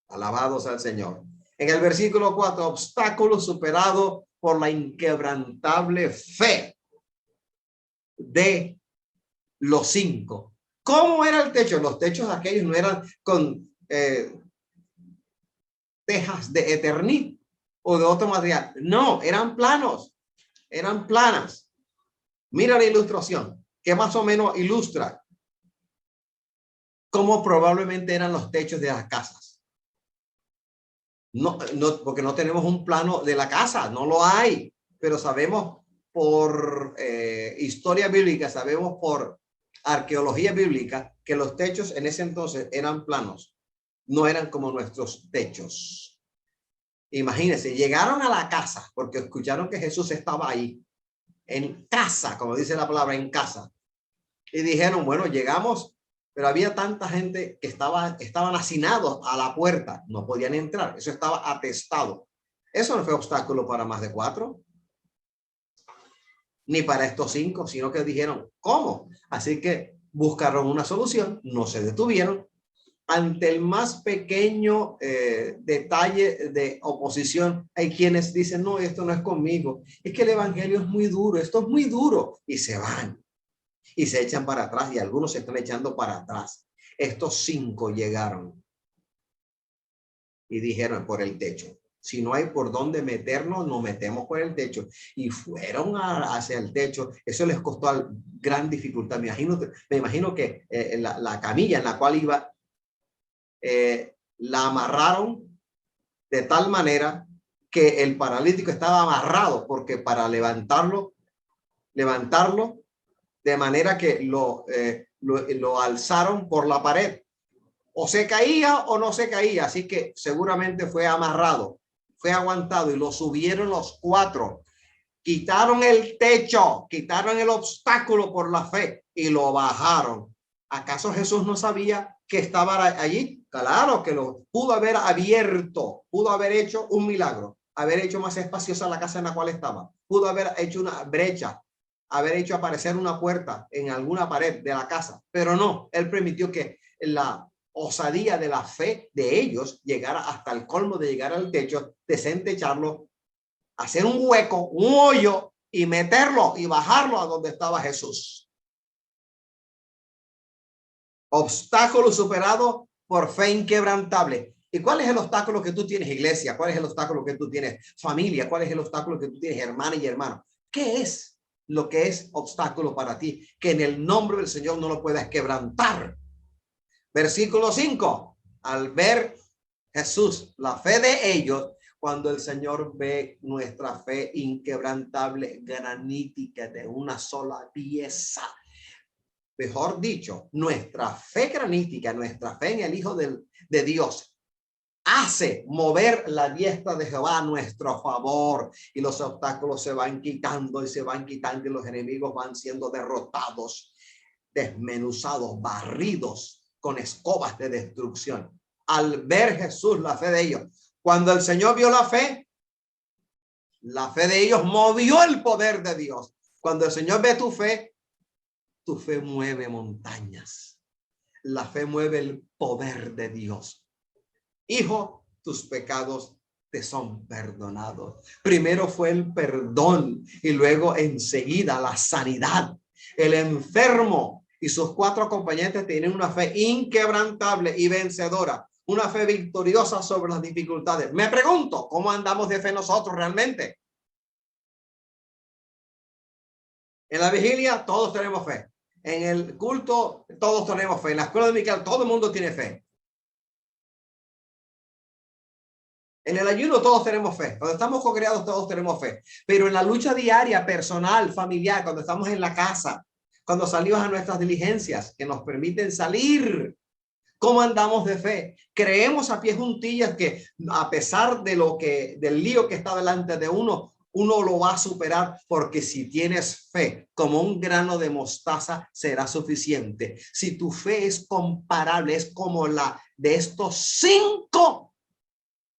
Alabados al Señor. En el versículo 4, obstáculo superado por la inquebrantable fe de los 5. ¿Cómo era el techo? Los techos aquellos no eran con tejas de Eternit o de otro material. No, eran planos, eran planas. Mira la ilustración, que más o menos ilustra cómo probablemente eran los techos de las casas. No, porque no tenemos un plano de la casa, no lo hay, pero sabemos por historia bíblica, sabemos por arqueología bíblica que los techos en ese entonces eran planos, no eran como nuestros techos. Imagínense, llegaron a la casa porque escucharon que Jesús estaba ahí, en casa, como dice la palabra, en casa. Y dijeron, bueno, llegamos, pero había tanta gente que estaban hacinados a la puerta, no podían entrar, eso estaba atestado. Eso no fue obstáculo para más de 4, ni para estos 5, sino que dijeron, ¿cómo? Así que buscaron una solución, no se detuvieron. Ante el más pequeño detalle de oposición, hay quienes dicen, no, esto no es conmigo, es que el evangelio es muy duro, esto es muy duro, y se van y se echan para atrás, y algunos se están echando para atrás. Estos 5 llegaron y dijeron, por el techo. Si no hay por dónde meternos, nos metemos por el techo. Y fueron hacia el techo. Eso les costó gran dificultad. Me imagino que la camilla en la cual iba, la amarraron de tal manera que el paralítico estaba amarrado, porque para levantarlo de manera que lo alzaron por la pared. O se caía o no se caía, así que seguramente fue amarrado, fue aguantado y lo subieron los 4. Quitaron el techo, quitaron el obstáculo por la fe y lo bajaron. ¿Acaso Jesús no sabía que estaba allí? Claro que lo pudo haber abierto, pudo haber hecho un milagro, haber hecho más espaciosa la casa en la cual estaba, pudo haber hecho una brecha, haber hecho aparecer una puerta en alguna pared de la casa, pero no, él permitió que la osadía de la fe de ellos llegara hasta el colmo de llegar al techo, desentecharlo, hacer un hueco, un hoyo y meterlo y bajarlo a donde estaba Jesús. Obstáculo superado por fe inquebrantable. ¿Y cuál es el obstáculo que tú tienes, iglesia? ¿Cuál es el obstáculo que tú tienes, familia? ¿Cuál es el obstáculo que tú tienes, hermana y hermano? ¿Qué es lo que es obstáculo para ti? Que en el nombre del Señor no lo puedas quebrantar. Versículo 5. Al ver Jesús la fe de ellos, cuando el Señor ve nuestra fe inquebrantable, granítica, de una sola pieza, mejor dicho, nuestra fe granítica, nuestra fe en el Hijo de Dios, hace mover la diestra de Jehová a nuestro favor, y los obstáculos se van quitando y se van quitando, y los enemigos van siendo derrotados, desmenuzados, barridos con escobas de destrucción. Al ver Jesús la fe de ellos, cuando el Señor vio la fe de ellos movió el poder de Dios. Cuando el Señor ve tu fe mueve montañas. La fe mueve el poder de Dios. Hijo, tus pecados te son perdonados. Primero fue el perdón y luego enseguida la sanidad. El enfermo y sus 4 acompañantes tienen una fe inquebrantable y vencedora, una fe victoriosa sobre las dificultades. Me pregunto, ¿cómo andamos de fe nosotros realmente? En la vigilia todos tenemos fe. En el culto todos tenemos fe. En la escuela dominical todo el mundo tiene fe. En el ayuno todos tenemos fe. Cuando estamos congregados todos tenemos fe. Pero en la lucha diaria, personal, familiar, cuando estamos en la casa, cuando salimos a nuestras diligencias que nos permiten salir, ¿cómo andamos de fe? Creemos a pie juntillas que a pesar de del lío que está delante de uno lo va a superar, porque si tienes fe como un grano de mostaza será suficiente. Si tu fe es comparable, es como la de estos 5,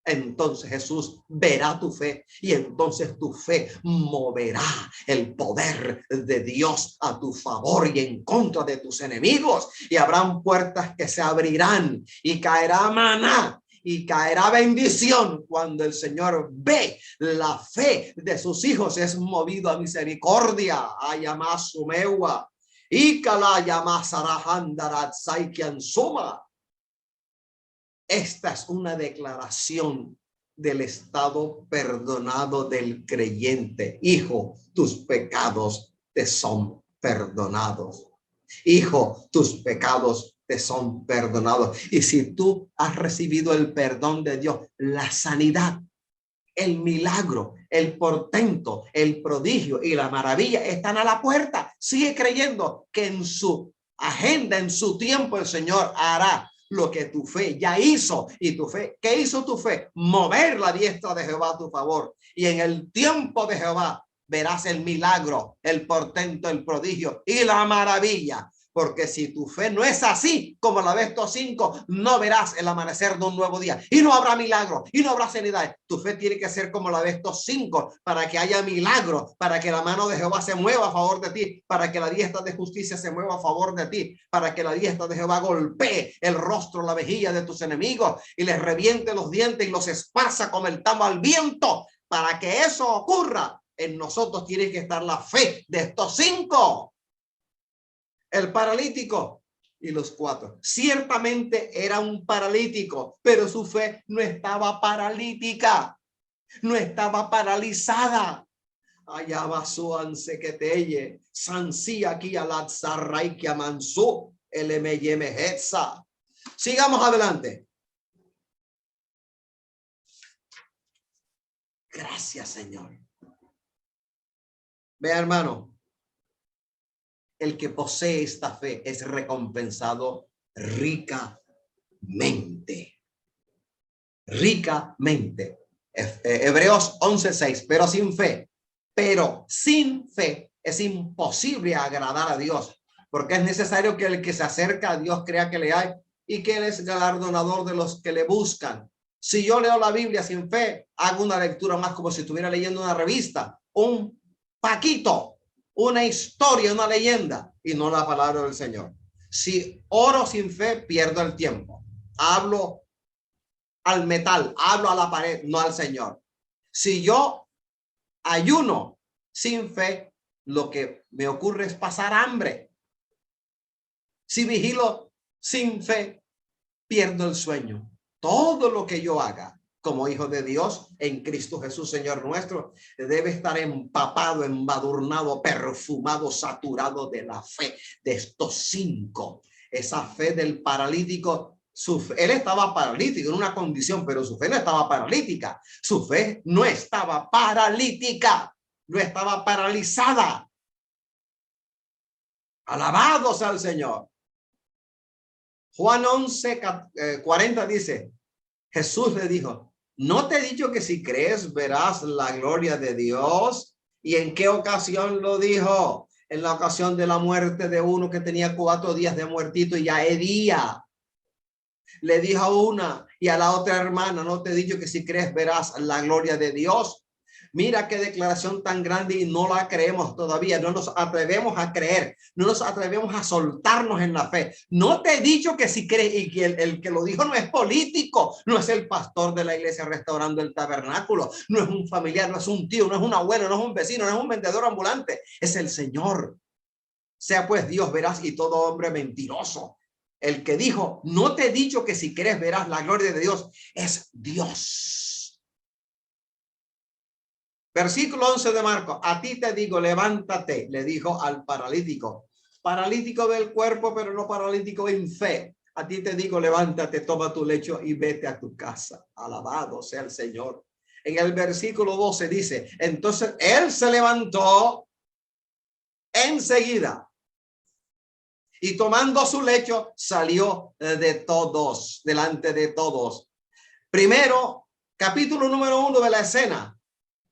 entonces Jesús verá tu fe y entonces tu fe moverá el poder de Dios a tu favor y en contra de tus enemigos, y habrán puertas que se abrirán y caerá maná y caerá bendición cuando el Señor ve la fe de sus hijos es movido a misericordia. Ayamasumewa y suma. Esta es una declaración del estado perdonado del creyente. Hijo, tus pecados te son perdonados. Hijo, tus pecados te son perdonados. Y si tú has recibido el perdón de Dios, la sanidad, el milagro, el portento, el prodigio y la maravilla están a la puerta. Sigue creyendo que en su agenda, en su tiempo, el Señor hará lo que tu fe ya hizo. Y tu fe, ¿qué hizo tu fe? Mover la diestra de Jehová a tu favor. Y en el tiempo de Jehová verás el milagro, el portento, el prodigio y la maravilla. Porque si tu fe no es así como la de estos 5, no verás el amanecer de un nuevo día y no habrá milagro y no habrá sanidad. Tu fe tiene que ser como la de estos 5 para que haya milagro, para que la mano de Jehová se mueva a favor de ti, para que la diestra de justicia se mueva a favor de ti, para que la diestra de Jehová golpee el rostro, la mejilla de tus enemigos y les reviente los dientes y los esparza como el tamo al viento. Para que eso ocurra, en nosotros tiene que estar la fe de estos 5. El paralítico y los 4. Ciertamente era un paralítico, pero su fe no estaba paralítica, no estaba paralizada. Allá va su ansequeteye, sansía aquí a la zarray que amansó el emeyemejetza. Sigamos adelante. Gracias, Señor. Vea, hermano. El que posee esta fe es recompensado ricamente. Ricamente. Hebreos 11:6. Pero sin fe es imposible agradar a Dios, porque es necesario que el que se acerca a Dios crea que le hay y que Él es galardonador de los que le buscan. Si yo leo la Biblia sin fe, hago una lectura más como si estuviera leyendo una revista, un paquito, una historia, una leyenda, y no la palabra del Señor. Si oro sin fe, pierdo el tiempo. Hablo al metal, hablo a la pared, no al Señor. Si yo ayuno sin fe, lo que me ocurre es pasar hambre. Si vigilo sin fe, pierdo el sueño. Todo lo que yo haga como hijo de Dios en Cristo Jesús, Señor nuestro, debe estar empapado, embadurnado, perfumado, saturado de la fe de estos 5. Esa fe del paralítico, él estaba paralítico en una condición, pero su fe no estaba paralítica. Su fe no estaba paralítica, no estaba paralizada. Alabados al Señor. Juan 11:40 dice, Jesús le dijo, ¿no te he dicho que si crees verás la gloria de Dios? ¿Y en qué ocasión lo dijo? En la ocasión de la muerte de uno que tenía 4 días de muertito y ya hería. Le dijo a una y a la otra hermana, ¿no te he dicho que si crees verás la gloria de Dios? Mira qué declaración tan grande y no la creemos todavía. No nos atrevemos a creer. No nos atrevemos a soltarnos en la fe. No te he dicho que si crees, y que el que lo dijo no es político, no es el pastor de la iglesia Restaurando el Tabernáculo, no es un familiar, no es un tío, no es un abuelo, no es un vecino, no es un vendedor ambulante, es el Señor. Sea pues Dios veraz y todo hombre mentiroso. El que dijo, no te he dicho que si quieres verás la gloria de Dios, es Dios. Versículo 11 de Marcos. A ti te digo, levántate, le dijo al paralítico. Paralítico del cuerpo, pero no paralítico en fe. A ti te digo, levántate, toma tu lecho y vete a tu casa. Alabado sea el Señor. En el versículo 12 dice, entonces él se levantó enseguida y tomando su lecho salió delante de todos. Primero, capítulo número 1 de la escena,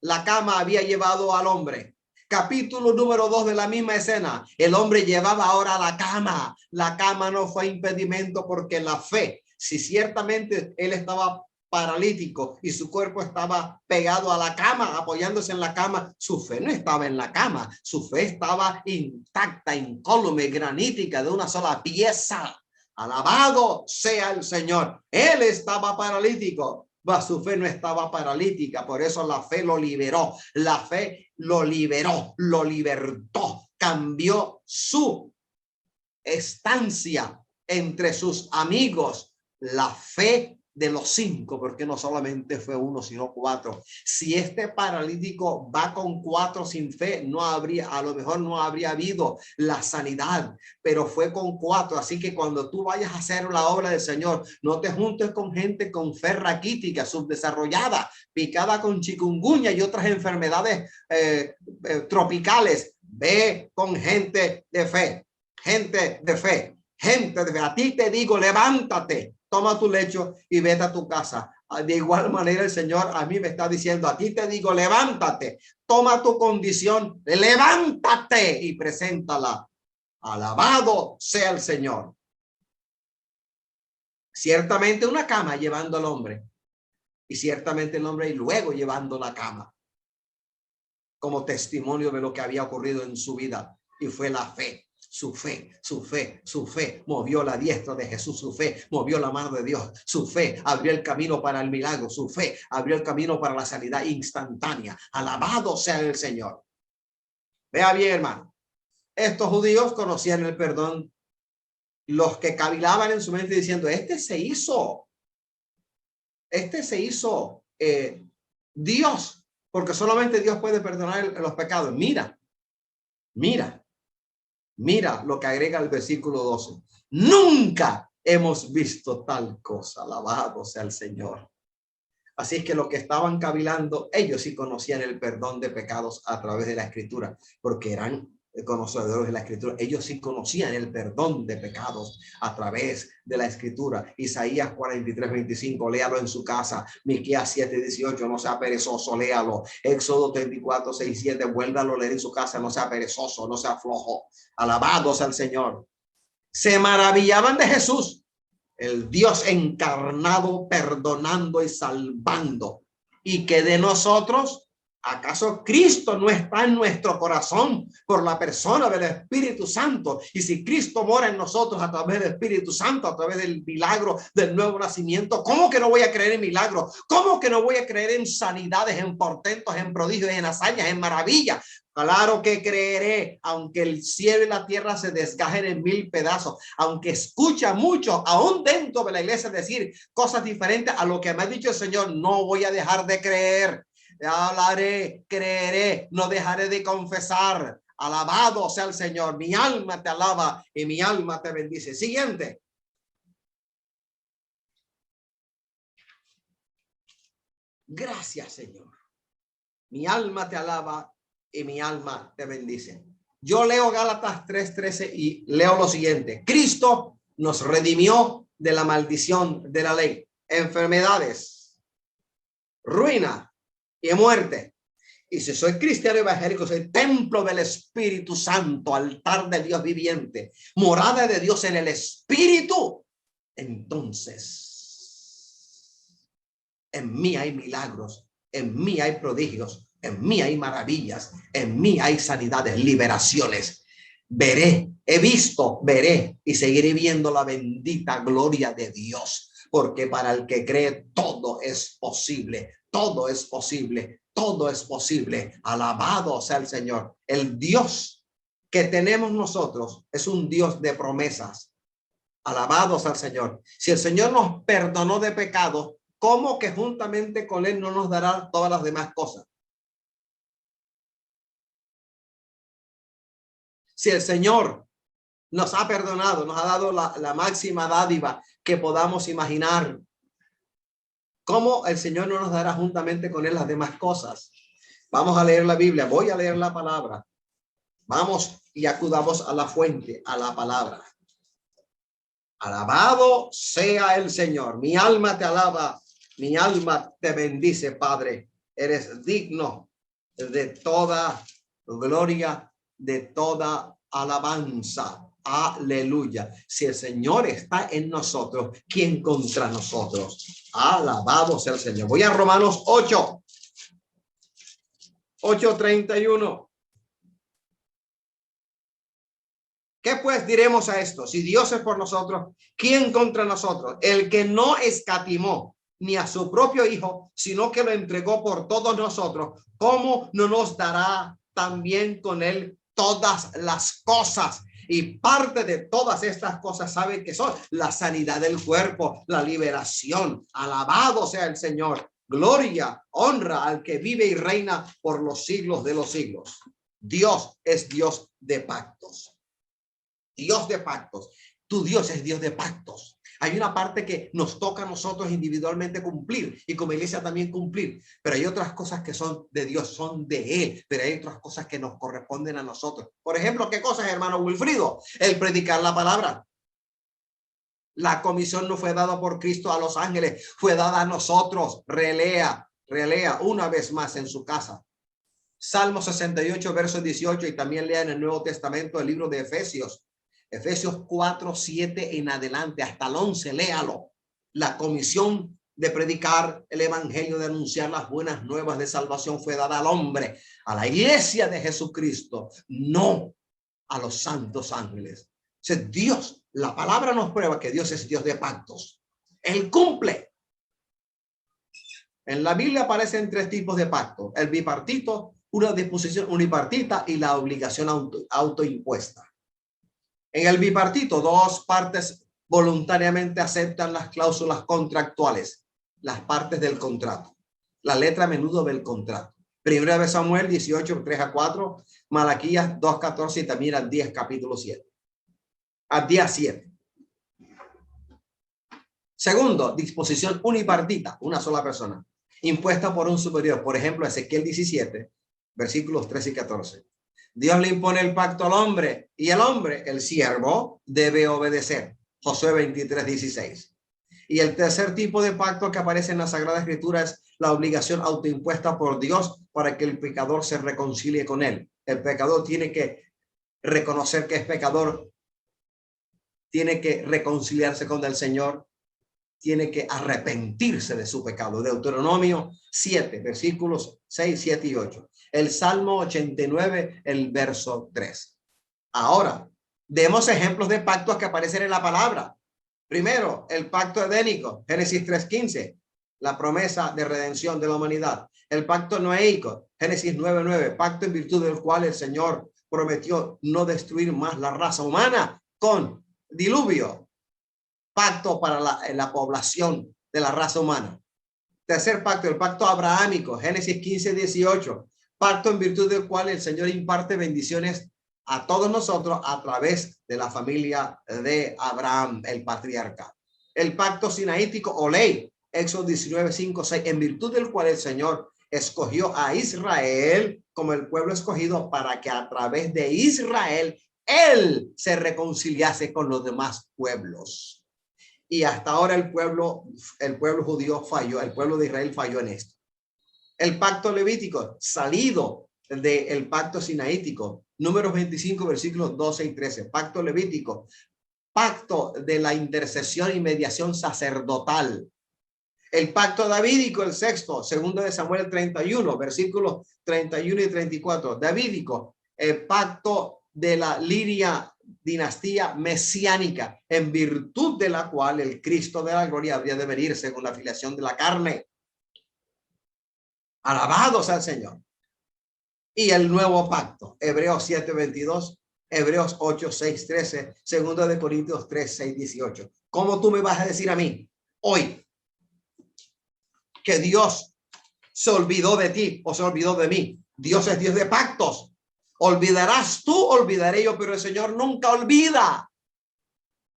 la cama había llevado al hombre. Capítulo número 2 de la misma escena, el hombre llevaba ahora la cama. La cama no fue impedimento porque la fe, si ciertamente él estaba paralítico y su cuerpo estaba pegado a la cama, apoyándose en la cama, su fe no estaba en la cama, su fe estaba intacta, incólume, granítica, de una sola pieza. Alabado sea el Señor. Él estaba paralítico, mas su fe no estaba paralítica, por eso la fe lo liberó. La fe lo liberó, lo libertó, cambió su estancia entre sus amigos. La fe de los 5, porque no solamente fue 1, sino 4. Si este paralítico va con 4 sin fe, no habría, a lo mejor no habría habido la sanidad, pero fue con 4. Así que cuando tú vayas a hacer la obra del Señor, no te juntes con gente con fe raquítica, subdesarrollada, picada con chikungunya y otras enfermedades tropicales. Ve con gente de fe, gente de fe, gente de fe. A ti te digo, levántate, toma tu lecho y vete a tu casa. De igual manera el Señor a mí me está diciendo, a ti te digo, levántate, toma tu condición, levántate y preséntala. Alabado sea el Señor. Ciertamente una cama llevando al hombre y ciertamente el hombre y luego llevando la cama como testimonio de lo que había ocurrido en su vida, y fue la fe. Su fe, su fe, su fe movió la diestra de Jesús, su fe movió la mano de Dios, su fe abrió el camino para el milagro, su fe abrió el camino para la sanidad instantánea. Alabado sea el Señor. Vea bien, hermano, estos judíos conocían el perdón, los que cavilaban en su mente diciendo, este se hizo Dios, porque solamente Dios puede perdonar los pecados. Mira lo que agrega el versículo 12. Nunca hemos visto tal cosa. Alabado sea el Señor. Así es que los que estaban cavilando, ellos sí conocían el perdón de pecados a través de la Escritura, porque eran conocedores de la Escritura. Ellos sí conocían el perdón de pecados a través de la Escritura. Isaías 43:25, léalo en su casa. Miqueas 7:18, no sea perezoso, léalo. Éxodo 34:6-7, vuélvalo a leer en su casa, no sea perezoso, no sea flojo. Alabados al Señor. Se maravillaban de Jesús, el Dios encarnado, perdonando y salvando. Y que de nosotros, ¿acaso Cristo no está en nuestro corazón por la persona del Espíritu Santo? Y si Cristo mora en nosotros a través del Espíritu Santo, a través del milagro del nuevo nacimiento, ¿cómo que no voy a creer en milagros? ¿Cómo que no voy a creer en sanidades, en portentos, en prodigios, en hazañas, en maravillas? Claro que creeré, aunque el cielo y la tierra se desgajen en 1000 pedazos, aunque escucha mucho, aún dentro de la iglesia, decir cosas diferentes a lo que me ha dicho el Señor, no voy a dejar de creer. Hablaré, creeré, no dejaré de confesar. Alabado sea el Señor. Mi alma te alaba y mi alma te bendice. Siguiente. Gracias, Señor. Mi alma te alaba y mi alma te bendice. Yo leo Gálatas 3:13 y leo lo siguiente. Cristo nos redimió de la maldición de la ley, enfermedades, ruina y muerte. Y si soy cristiano evangélico, soy templo del Espíritu Santo, altar de Dios viviente, morada de Dios en el Espíritu. Entonces, en mí hay milagros, en mí hay prodigios, En mí hay maravillas, en mí hay sanidades, liberaciones. Veré, he visto, veré y seguiré viendo la bendita gloria de Dios, porque para el que cree todo es posible, todo es posible, todo es posible. Alabado sea el Señor. El Dios que tenemos nosotros es un Dios de promesas. Alabados al Señor. Si el Señor nos perdonó de pecado, ¿cómo que juntamente con él no nos dará todas las demás cosas? Si el Señor nos ha perdonado, nos ha dado la máxima dádiva que podamos imaginar, ¿cómo el Señor no nos dará juntamente con él las demás cosas? Vamos a leer la Biblia, voy a leer la palabra. Vamos y acudamos a la fuente, a la palabra. Alabado sea el Señor. Mi alma te alaba, mi alma te bendice, Padre. Eres digno de toda gloria, de toda alabanza. Aleluya. Si el Señor está en nosotros, ¿quién contra nosotros? Alabado sea el Señor. Voy a Romanos 8:31. ¿Qué pues diremos a esto? Si Dios es por nosotros, ¿quién contra nosotros? El que no escatimó ni a su propio Hijo, sino que lo entregó por todos nosotros, ¿cómo no nos dará también con él todas las cosas? Y parte de todas estas cosas, ¿saben qué son? La sanidad del cuerpo, la liberación. Alabado sea el Señor. Gloria, honra al que vive y reina por los siglos de los siglos. Dios es Dios de pactos. Dios de pactos. Tu Dios es Dios de pactos. Hay una parte que nos toca a nosotros individualmente cumplir y como iglesia también cumplir, pero hay otras cosas que son de Dios, son de Él, pero hay otras cosas que nos corresponden a nosotros. Por ejemplo, ¿qué cosas, hermano Wilfrido? El predicar la palabra. La comisión no fue dada por Cristo a los ángeles, fue dada a nosotros. Relea una vez más en su casa. Salmo 68, verso 18, y también lea en el Nuevo Testamento el libro de Efesios. Efesios 4:7 en adelante, hasta el 11, léalo. La comisión de predicar el evangelio, de anunciar las buenas nuevas de salvación fue dada al hombre, a la iglesia de Jesucristo, no a los santos ángeles. O sea, Dios, la palabra nos prueba que Dios es Dios de pactos. Él cumple. En la Biblia aparecen tres tipos de pacto: el bipartito, una disposición unipartita y la obligación autoimpuesta. En el bipartito, dos partes voluntariamente aceptan las cláusulas contractuales, las partes del contrato, la letra a menudo del contrato. Primera de Samuel 18, 3-4, Malaquías 2:14 y también al 10, capítulo 7. Al día 7. Segundo, disposición unipartita, una sola persona, impuesta por un superior. Por ejemplo, Ezequiel 17, versículos 13 y 14. Dios le impone el pacto al hombre y el hombre, el siervo, debe obedecer. Josué 23:16. Y el tercer tipo de pacto que aparece en la Sagrada Escritura es la obligación autoimpuesta por Dios para que el pecador se reconcilie con él. El pecador tiene que reconocer que es pecador, tiene que reconciliarse con el Señor, tiene que arrepentirse de su pecado. Deuteronomio 7, versículos 6, 7 y 8. El Salmo 89, el verso 3. Ahora, demos ejemplos de pactos que aparecen en la palabra. Primero, el pacto edénico, Génesis 3:15, la promesa de redención de la humanidad. El pacto noéico, Génesis 9:9, pacto en virtud del cual el Señor prometió no destruir más la raza humana con diluvio. Pacto para la población de la raza humana. Tercer pacto, el pacto abrahámico, Génesis 15:18, pacto en virtud del cual el Señor imparte bendiciones a todos nosotros a través de la familia de Abraham, el patriarca. El pacto sinaítico o ley, Éxodo 19:5-6, en virtud del cual el Señor escogió a Israel como el pueblo escogido para que a través de Israel él se reconciliase con los demás pueblos. Y hasta ahora el pueblo judío falló, el pueblo de Israel falló en esto. El pacto levítico, salido del pacto sinaítico, Números 25, versículos 12 y 13. Pacto levítico, pacto de la intercesión y mediación sacerdotal. El pacto davídico, el sexto, segundo de Samuel 31, versículos 31 y 34. Davídico, el pacto de la liria dinastía mesiánica, en virtud de la cual el Cristo de la gloria habría de venir según la filiación de la carne. Alabados al Señor. Y el nuevo pacto, Hebreos 7:22, Hebreos 8:6-13, segundo de Corintios 3:6-18. ¿Cómo tú me vas a decir a mí hoy que Dios se olvidó de ti o se olvidó de mí? Dios es Dios de pactos. Olvidarás tú, olvidaré yo, pero el Señor nunca olvida.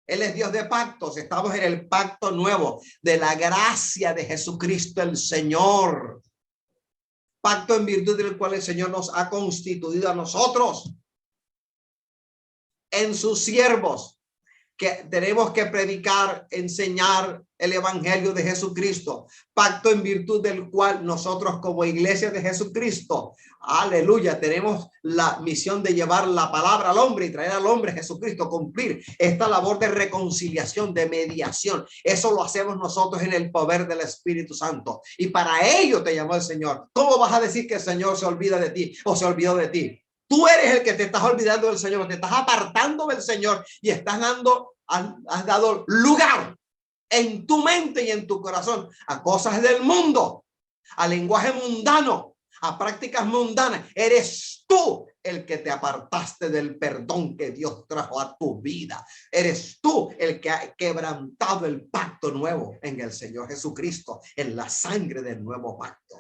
Él es Dios de pactos. Estamos en el pacto nuevo de la gracia de Jesucristo el Señor. Pacto en virtud del cual el Señor nos ha constituido a nosotros en sus siervos, que tenemos que predicar, enseñar el evangelio de Jesucristo. Pacto en virtud del cual nosotros como iglesia de Jesucristo, aleluya, tenemos la misión de llevar la palabra al hombre y traer al hombre a Jesucristo, cumplir esta labor de reconciliación, de mediación. Eso lo hacemos nosotros en el poder del Espíritu Santo. Y para ello te llamó el Señor. ¿Cómo vas a decir que el Señor se olvida de ti o se olvidó de ti? Tú eres el que te estás olvidando del Señor, te estás apartando del Señor y estás has dado lugar en tu mente y en tu corazón a cosas del mundo, a lenguaje mundano, a prácticas mundanas. Eres tú el que te apartaste del perdón que Dios trajo a tu vida. Eres tú el que ha quebrantado el pacto nuevo en el Señor Jesucristo, en la sangre del nuevo pacto.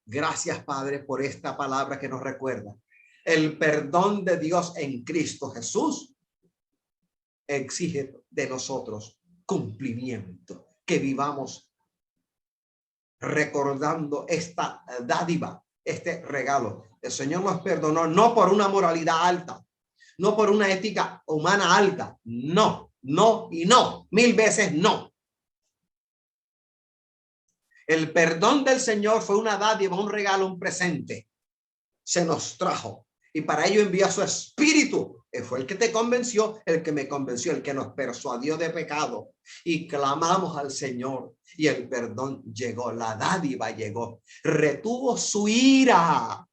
Gracias, Padre, por esta palabra que nos recuerda. El perdón de Dios en Cristo Jesús exige de nosotros cumplimiento, que vivamos recordando esta dádiva, este regalo. El Señor nos perdonó no por una moralidad alta, no por una ética humana alta. No, no y no. 1000 veces no. El perdón del Señor fue una dádiva, un regalo, un presente. Se nos trajo. Y para ello envió a su Espíritu. Él fue el que te convenció, el que me convenció, el que nos persuadió de pecado. Y clamamos al Señor. Y el perdón llegó, la dádiva llegó. Retuvo su ira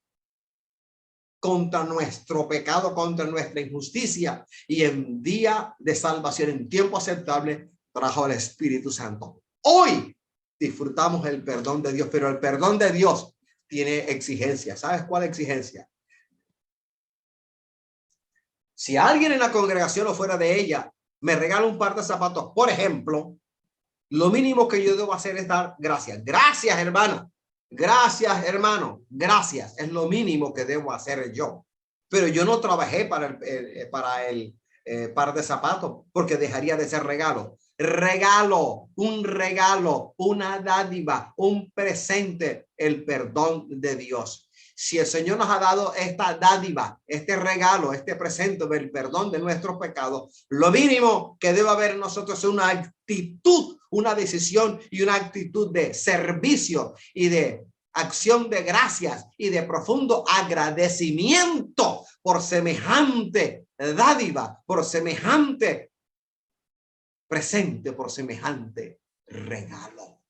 contra nuestro pecado, contra nuestra injusticia. Y en día de salvación, en tiempo aceptable, trajo el Espíritu Santo. Hoy disfrutamos el perdón de Dios, pero el perdón de Dios tiene exigencia. ¿Sabes cuál exigencia? Si alguien en la congregación o fuera de ella me regala un par de zapatos, por ejemplo, lo mínimo que yo debo hacer es dar gracias. Gracias, hermana. Gracias, hermano. Gracias. Es lo mínimo que debo hacer yo. Pero yo no trabajé para el par de zapatos, porque dejaría de ser regalo. Regalo, una dádiva, un presente, el perdón de Dios. Si el Señor nos ha dado esta dádiva, este regalo, este presente del perdón de nuestros pecados, lo mínimo que debe haber en nosotros es una actitud, una decisión y una actitud de servicio y de acción de gracias y de profundo agradecimiento por semejante dádiva, por semejante presente, por semejante regalo.